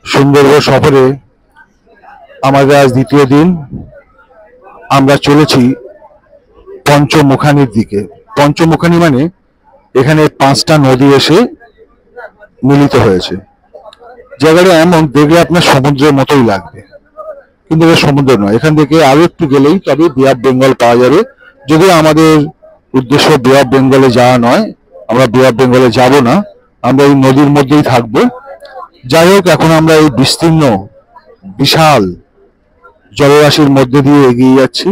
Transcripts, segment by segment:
সুন্দরবন সফরে আমাদের আজ দ্বিতীয় দিন। আমরা চলেছি পঞ্চমুখানির দিকে। পঞ্চমুখানি মানে এখানে 5টা নদী এসে মিলিত হয়েছে। জায়গাটা এমন দেখলে আপনার সমুদ্রের মতোই লাগবে, কিন্তু এটা সমুদ্র নয়। এখান থেকে আরো একটু গেলেই তবে বে অফ বেঙ্গল পাওয়া যাবে। যদিও আমাদের উদ্দেশ্য বে অফ বেঙ্গলে যাওয়া নয়, আমরা বে অফ বেঙ্গলে যাব না, আমরা এই নদীর মধ্যেই থাকবো। যাই হোক, এখন আমরা এই বিস্তীর্ণ বিশাল জলরাশির মধ্যে দিয়ে এগিয়ে যাচ্ছি।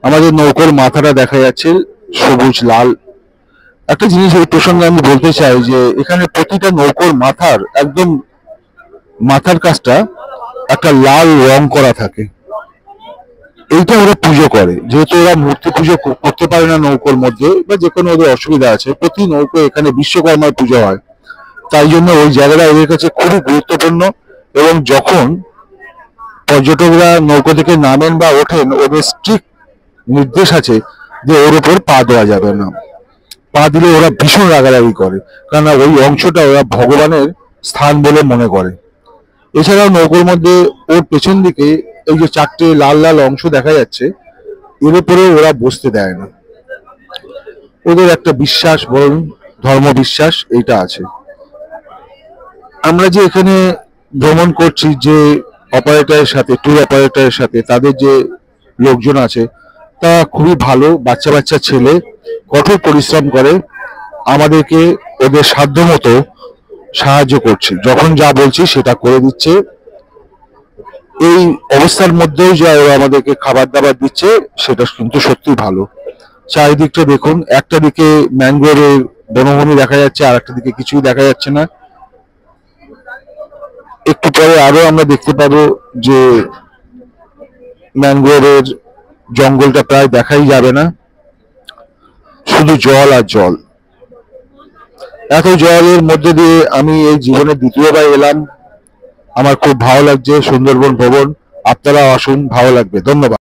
আমাদের নৌকোর মাথাটা দেখা যাচ্ছে সবুজ লাল। একটা জিনিস এই প্রসঙ্গে আমি বলতে চাই যে এখানে প্রতিটা নৌকোর মাথার একদম মাথার কাছটা একটা লাল রং করা থাকে। এইটা ওরা পুজো করে, যেহেতু ওরা মূর্তি পুজো করতে পারে না নৌকোর মধ্যে, বা যে কোনো ওদের অসুবিধা আছে, প্রতি নৌকো এখানে বিশ্বকর্মার পুজো হয়, তাই জন্য ওই জায়গাটা এদের কাছে খুবই গুরুত্বপূর্ণ। এবং যখন পর্যটকরা নৌকো থেকে নামেন বা ওঠেন, ওদের স্ট্রিক্ট নির্দেশ আছে যে ওর উপর পা দেওয়া যাবে না। পা দিলে ওরা ভীষণ রাগারাগি করে, কেননা ওই অংশটা ওরা ভগবানের স্থান বলে মনে করে। এছাড়াও নৌকোর মধ্যে ওর পেছন দিকে এই যে 4টে লাল লাল অংশ দেখা যাচ্ছে, এর উপরে ওরা বসতে দেয় না। ওদের একটা বিশ্বাস, বলুন ধর্ম বিশ্বাস, এইটা আছে। আমরা যে এখানে ভ্রমণ করছি, যে অপারেটরের সাথে, ট্যুর অপারেটরের সাথে, তাদের যে লোকজন আছে তা খুবই ভালো। বাচ্চা বাচ্চা ছেলে, কঠোর পরিশ্রম করে, আমাদেরকে ওদের সাধ্যমতো সাহায্য করছে। যখন যা বলছি সেটা করে দিচ্ছে। এই অবস্থার মধ্যেও যে ওরা আমাদেরকে খাবার দাবার দিচ্ছে, সেটা কিন্তু সত্যি ভালো। চারিদিকটা দেখুন, একটা দিকে ম্যানগ্রোভের বনভূমি দেখা যাচ্ছে, আর একটা দিকে কিছুই দেখা যাচ্ছে না। একটু পরে আরো আমরা দেখতে পাবো যে ম্যানগ্রোভের জঙ্গলটা প্রায় দেখাই যাবে না, শুধু জল আর জল। এত জলের মধ্যে দিয়ে আমি এই জীবনে দ্বিতীয়বার এলাম। আমার খুব ভালো লাগছে সুন্দরবন ভ্রমণ। আপনারা আসুন, ভালো লাগবে। ধন্যবাদ।